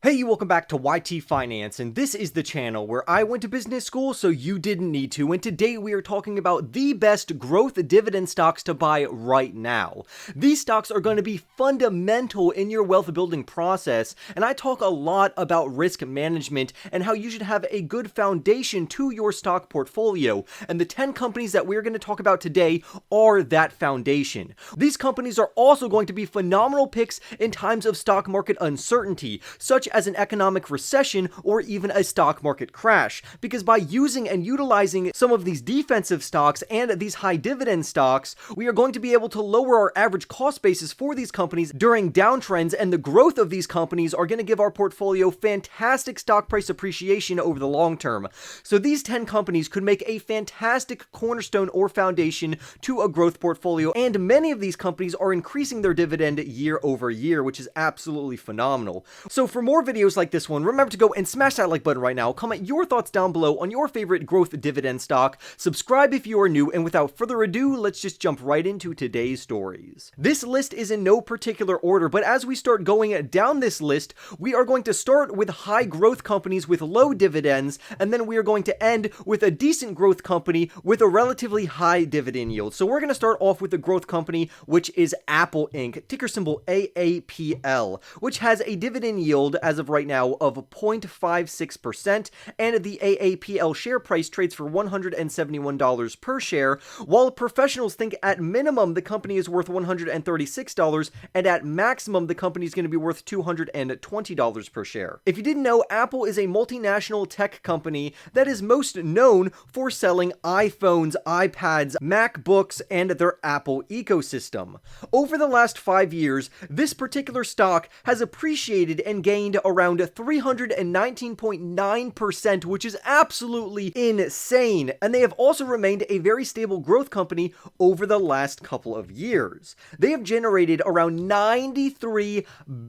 Hey, welcome back to YT Finance, and this is the channel where I went to business school so you didn't need to, and today we are talking about the best growth dividend stocks to buy right now. These stocks are going to be fundamental in your wealth building process, and I talk a lot about risk management and how you should have a good foundation to your stock portfolio, and the 10 companies that we're going to talk about today are that foundation. These companies are also going to be phenomenal picks in times of stock market uncertainty, such as an economic recession or even a stock market crash, because by using and utilizing some of these defensive stocks and these high dividend stocks, we are going to be able to lower our average cost basis for these companies during downtrends, and the growth of these companies are going to give our portfolio fantastic stock price appreciation over the long term. So these 10 companies could make a fantastic cornerstone or foundation to a growth portfolio, and many of these companies are increasing their dividend year over year, which is absolutely phenomenal. So for more videos like this one, remember to go and smash that like button right now, comment your thoughts down below on your favorite growth dividend stock, subscribe if you are new, and without further ado, let's just jump right into today's stories. This list is in no particular order, but as we start going down this list, we are going to start with high growth companies with low dividends, and then we are going to end with a decent growth company with a relatively high dividend yield. So we're going to start off with the growth company, which is Apple Inc., ticker symbol AAPL, which has a dividend yield as of right now of 0.56%, and the AAPL share price trades for $171 per share, while professionals think at minimum the company is worth $136, and at maximum the company is going to be worth $220 per share. If you didn't know, Apple is a multinational tech company that is most known for selling iPhones, iPads, MacBooks, and their Apple ecosystem. Over the last 5 years, this particular stock has appreciated and gained around 319.9%, which is absolutely insane, and they have also remained a very stable growth company over the last couple of years. They have generated around $93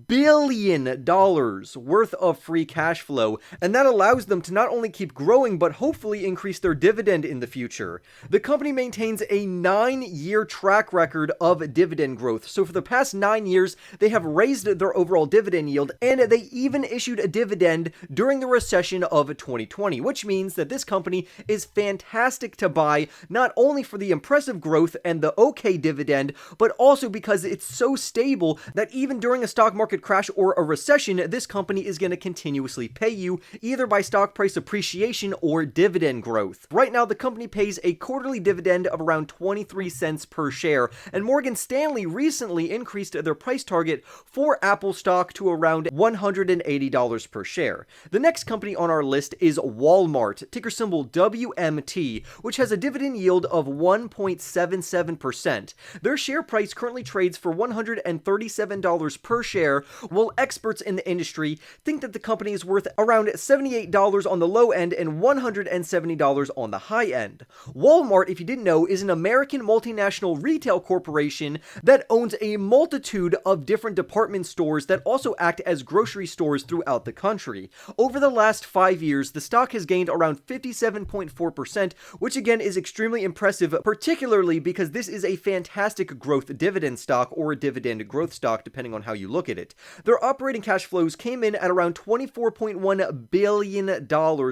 billion worth of free cash flow, and that allows them to not only keep growing, but hopefully increase their dividend in the future. The company maintains a 9-year track record of dividend growth, so for the past 9 years, they have raised their overall dividend yield, and they even issued a dividend during the recession of 2020, which means that this company is fantastic to buy, not only for the impressive growth and the okay dividend, but also because it's so stable that even during a stock market crash or a recession, this company is going to continuously pay you either by stock price appreciation or dividend growth. Right now, the company pays a quarterly dividend of around 23 cents per share, and Morgan Stanley recently increased their price target for Apple stock to around $180 per share. The next company on our list is Walmart, ticker symbol WMT, which has a dividend yield of 1.77%. Their share price currently trades for $137 per share, while experts in the industry think that the company is worth around $78 on the low end and $170 on the high end. Walmart, if you didn't know, is an American multinational retail corporation that owns a multitude of different department stores that also act as grocery stores throughout the country. Over the last 5 years, the stock has gained around 57.4%, which again is extremely impressive, particularly because this is a fantastic growth dividend stock or a dividend growth stock, depending on how you look at it. Their operating cash flows came in at around $24.1 billion,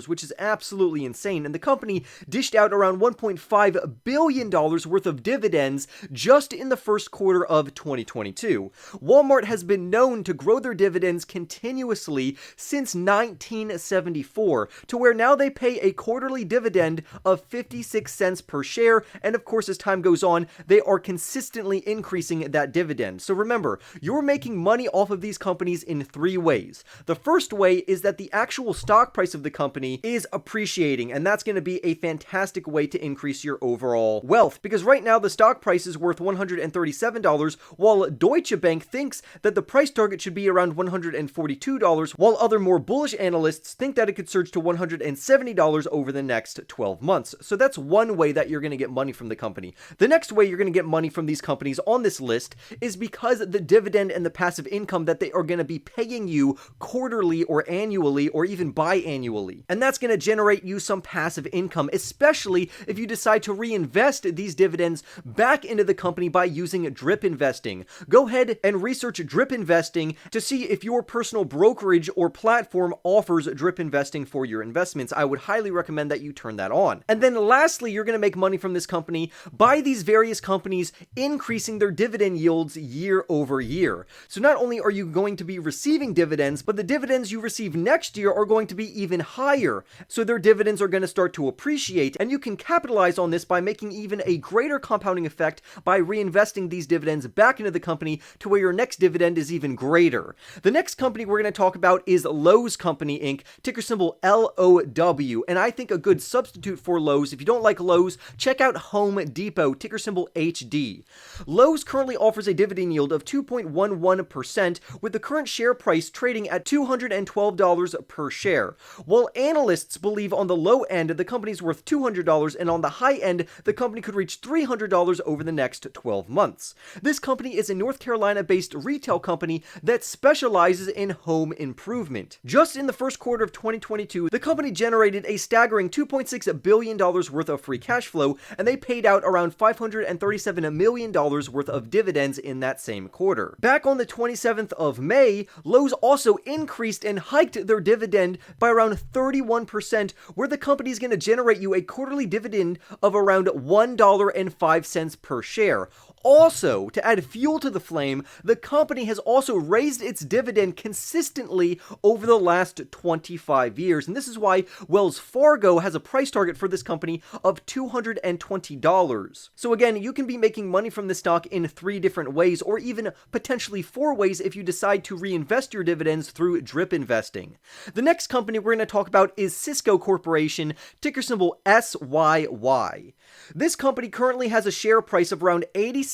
which is absolutely insane, and the company dished out around $1.5 billion worth of dividends just in the first quarter of 2022. Walmart has been known to grow their dividends continuously since 1974, to where now they pay a quarterly dividend of 56 cents per share, and of course as time goes on, they are consistently increasing that dividend. So remember, you're making money off of these companies in 3 ways. The first way is that the actual stock price of the company is appreciating, and that's going to be a fantastic way to increase your overall wealth, because right now the stock price is worth $137, while Deutsche Bank thinks that the price target should be around $142, while other more bullish analysts think that it could surge to $170 over the next 12 months. So that's one way that you're going to get money from the company. The next way you're going to get money from these companies on this list is because the dividend and the passive income that they are going to be paying you quarterly or annually or even biannually. And that's going to generate you some passive income, especially if you decide to reinvest these dividends back into the company by using drip investing. Go ahead and research drip investing to see if your personal brokerage or platform offers drip investing for your investments, I would highly recommend that you turn that on. And then lastly, you're going to make money from this company by these various companies increasing their dividend yields year over year. So not only are you going to be receiving dividends, but the dividends you receive next year are going to be even higher. So their dividends are going to start to appreciate, and you can capitalize on this by making even a greater compounding effect by reinvesting these dividends back into the company to where your next dividend is even greater. The next company we're going to talk about is Lowe's Company Inc., ticker symbol LOW, and I think a good substitute for Lowe's, if you don't like Lowe's, check out Home Depot, ticker symbol HD. Lowe's currently offers a dividend yield of 2.11%, with the current share price trading at $212 per share. While analysts believe on the low end the company's worth $200, and on the high end the company could reach $300 over the next 12 months. This company is a North Carolina-based retail company that specializes in home improvement. Just in the first quarter of 2022, the company generated a staggering $2.6 billion worth of free cash flow, and they paid out around $537 million worth of dividends in that same quarter. Back on the 27th of May, Lowe's also increased and hiked their dividend by around 31%, where the company is going to generate you a quarterly dividend of around $1.05 per share. Also, to add fuel to the flame, the company has also raised its dividend consistently over the last 25 years, and this is why Wells Fargo has a price target for this company of $220. So again, you can be making money from this stock in 3 different ways, or even potentially 4 ways if you decide to reinvest your dividends through drip investing. The next company we're going to talk about is Cisco Corporation, ticker symbol SYY. This company currently has a share price of around $86,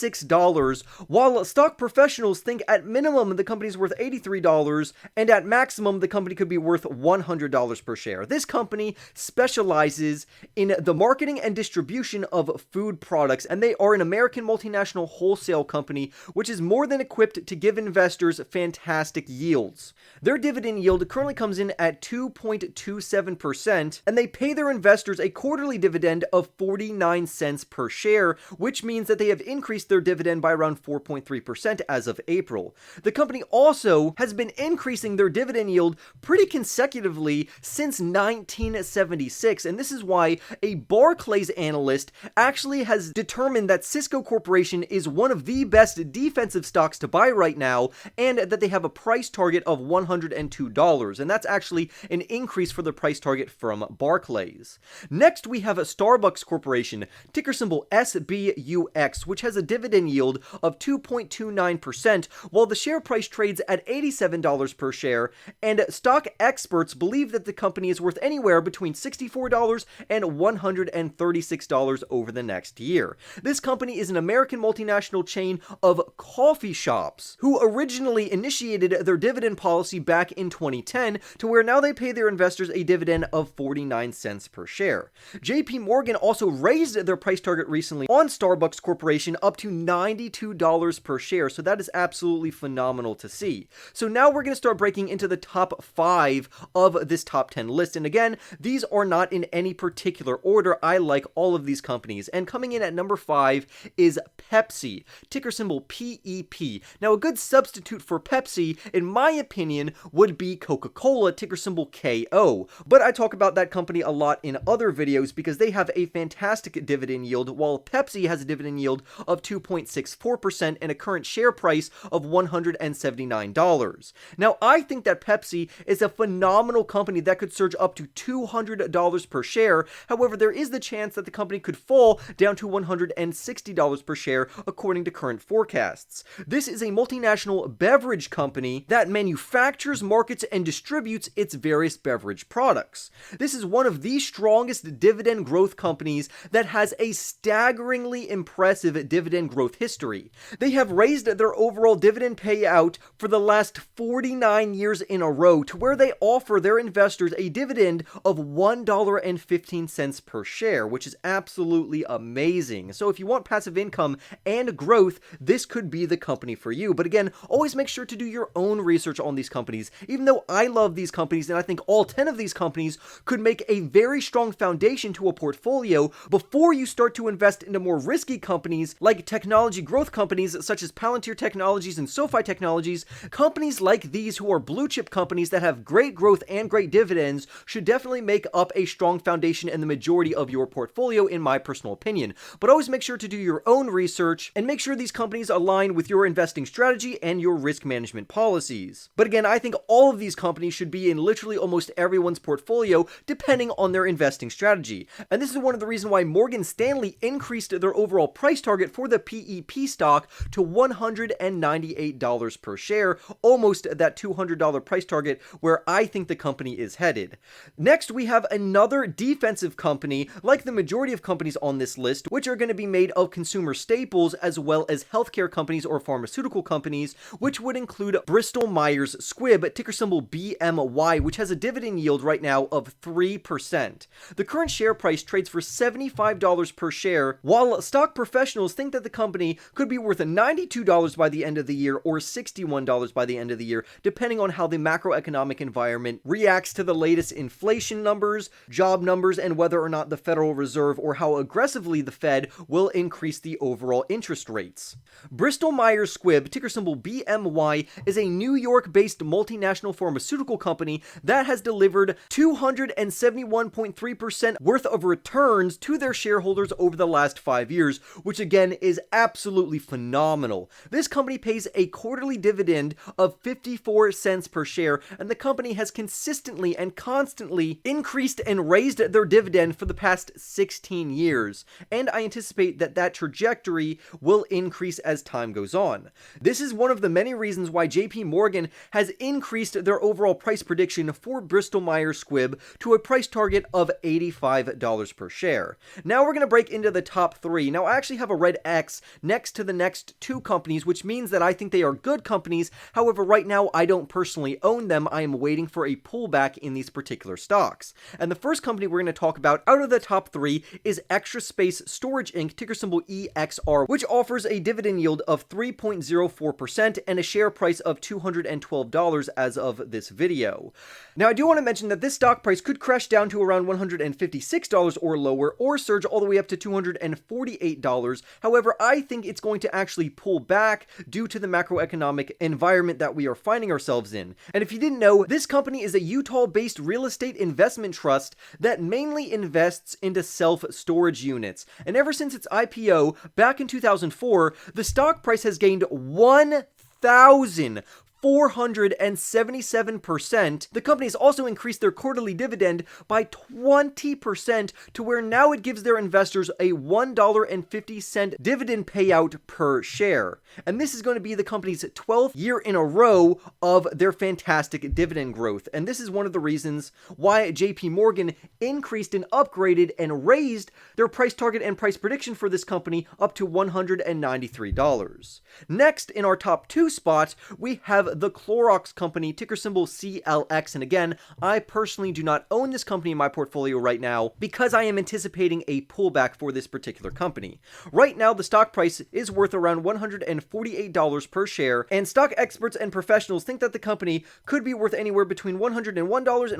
while stock professionals think at minimum the company's worth $83, and at maximum the company could be worth $100 per share. This company specializes in the marketing and distribution of food products, and they are an American multinational wholesale company which is more than equipped to give investors fantastic yields. Their dividend yield currently comes in at 2.27%, and they pay their investors a quarterly dividend of 49 cents per share, which means that they have increased their dividend by around 4.3% as of April. The company also has been increasing their dividend yield pretty consecutively since 1976, and this is why a Barclays analyst actually has determined that Cisco Corporation is one of the best defensive stocks to buy right now, and that they have a price target of $102, and that's actually an increase for the price target from Barclays. Next, we have Starbucks Corporation, ticker symbol SBUX, which has a dividend yield of 2.29%, while the share price trades at $87 per share, and stock experts believe that the company is worth anywhere between $64 and $136 over the next year. This company is an American multinational chain of coffee shops who originally initiated their dividend policy back in 2010 to where now they pay their investors a dividend of 49 cents per share. JP Morgan also raised their price target recently on Starbucks Corporation up to $92 per share, so that is absolutely phenomenal to see. So now we're going to start breaking into the top 5 of this top 10 list, and again, these are not in any particular order. I like all of these companies, and coming in at number 5 is Pepsi, ticker symbol PEP. Now, a good substitute for Pepsi, in my opinion, would be Coca-Cola, ticker symbol KO, but I talk about that company a lot in other videos because they have a fantastic dividend yield, while Pepsi has a dividend yield of 2.64% and a current share price of $179. Now, I think that Pepsi is a phenomenal company that could surge up to $200 per share. However, there is the chance that the company could fall down to $160 per share according to current forecasts. This is a multinational beverage company that manufactures, markets, and distributes its various beverage products. This is one of the strongest dividend growth companies that has a staggeringly impressive dividend growth history. They have raised their overall dividend payout for the last 49 years in a row to where they offer their investors a dividend of $1.15 per share, which is absolutely amazing. So if you want passive income and growth, this could be the company for you. But again, always make sure to do your own research on these companies. Even though I love these companies and I think all 10 of these companies could make a very strong foundation to a portfolio, before you start to invest into more risky companies like technology growth companies such as Palantir Technologies and Sofi Technologies, companies like these who are blue chip companies that have great growth and great dividends should definitely make up a strong foundation in the majority of your portfolio, in my personal opinion. But always make sure to do your own research and make sure these companies align with your investing strategy and your risk management policies. But again, I think all of these companies should be in literally almost everyone's portfolio depending on their investing strategy. And this is one of the reasons why Morgan Stanley increased their overall price target for the PEP stock to $198 per share, almost that $200 price target where I think the company is headed. Next, we have another defensive company, like the majority of companies on this list, which are going to be made of consumer staples as well as healthcare companies or pharmaceutical companies, which would include Bristol Myers Squibb, ticker symbol BMY, which has a dividend yield right now of 3%. The current share price trades for $75 per share, while stock professionals think that the company could be worth $92 by the end of the year or $61 by the end of the year, depending on how the macroeconomic environment reacts to the latest inflation numbers, job numbers, and whether or not the Federal Reserve or how aggressively the Fed will increase the overall interest rates. Bristol Myers Squibb, ticker symbol BMY, is a New York-based multinational pharmaceutical company that has delivered 271.3% worth of returns to their shareholders over the last 5 years, which again is absolutely phenomenal. This company pays a quarterly dividend of 54 cents per share, and the company has consistently and constantly increased and raised their dividend for the past 16 years, and I anticipate that that trajectory will increase as time goes on. This is one of the many reasons why JP Morgan has increased their overall price prediction for Bristol Myers Squibb to a price target of $85 per share. Now we're going to break into the top three. Now I actually have a red X next to the next two companies, which means that I think they are good companies. However, right now I don't personally own them. I am waiting for a pullback in these particular stocks. And the first company we're going to talk about out of the top three is Extra Space Storage Inc., ticker symbol EXR, which offers a dividend yield of 3.04% and a share price of $212 as of this video. Now I do want to mention that this stock price could crash down to around $156 or lower, or surge all the way up to $248. However, I think it's going to actually pull back due to the macroeconomic environment that we are finding ourselves in. And if you didn't know, this company is a Utah-based real estate investment trust that mainly invests into self-storage units. And ever since its IPO back in 2004, the stock price has gained 477%. The company has also increased their quarterly dividend by 20% to where now it gives their investors a $1.50 dividend payout per share. And this is going to be the company's 12th year in a row of their fantastic dividend growth. And this is one of the reasons why JP Morgan increased and upgraded and raised their price target and price prediction for this company up to $193. Next, in our top two spots, we have the Clorox company, ticker symbol CLX. And again, I personally do not own this company in my portfolio right now because I am anticipating a pullback for this particular company. Right now, the stock price is worth around $148 per share, and stock experts and professionals think that the company could be worth anywhere between $101 and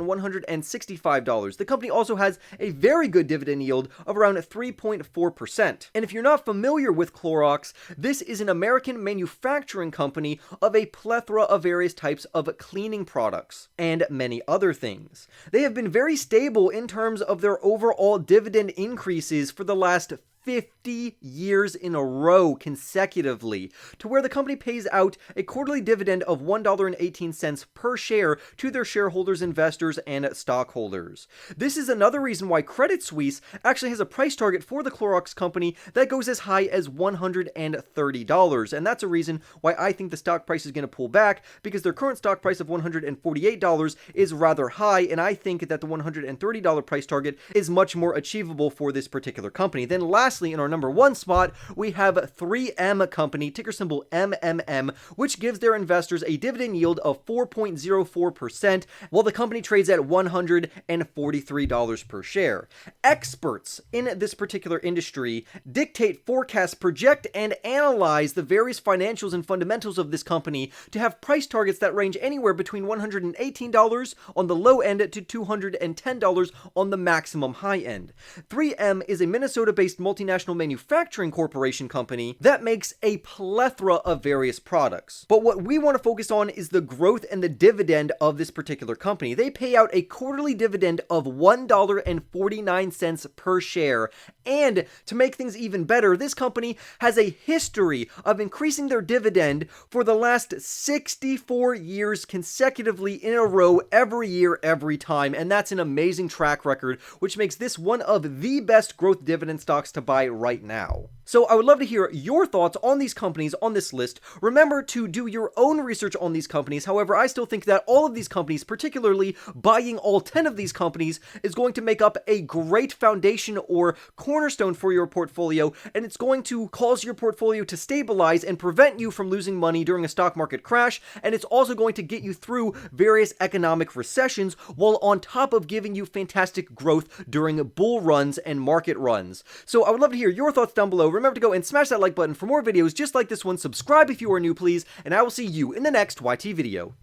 $165. The company also has a very good dividend yield of around 3.4%. And if you're not familiar with Clorox, this is an American manufacturing company of a plethora of various types of cleaning products and many other things. They have been very stable in terms of their overall dividend increases for the last 50 years in a row consecutively, to where the company pays out a quarterly dividend of $1.18 per share to their shareholders, investors, and stockholders. This is another reason why Credit Suisse actually has a price target for the Clorox company that goes as high as $130, and that's a reason why I think the stock price is going to pull back, because their current stock price of $148 is rather high, and I think that the $130 price target is much more achievable for this particular company. Then lastly, in our number one spot, we have 3M company, ticker symbol MMM, which gives their investors a dividend yield of 4.04%, while the company trades at $143 per share. Experts in this particular industry dictate, forecast, project, and analyze the various financials and fundamentals of this company to have price targets that range anywhere between $118 on the low end to $210 on the maximum high end. 3M is a Minnesota-based multinational multinational manufacturing corporation company that makes a plethora of various products. But what we want to focus on is the growth and the dividend of this particular company. They pay out a quarterly dividend of $1.49 per share. And to make things even better, this company has a history of increasing their dividend for the last 64 years consecutively in a row, every year, every time. And that's an amazing track record, which makes this one of the best growth dividend stocks to buy right now. So I would love to hear your thoughts on these companies on this list. Remember to do your own research on these companies. However, I still think that all of these companies, particularly buying all 10 of these companies, is going to make up a great foundation or cornerstone for your portfolio, and it's going to cause your portfolio to stabilize and prevent you from losing money during a stock market crash, and it's also going to get you through various economic recessions while on top of giving you fantastic growth during bull runs and market runs. So I would love to hear your thoughts down below. Remember to go and smash that like button for more videos just like this one. Subscribe if you are new, please, and I will see you in the next YT video.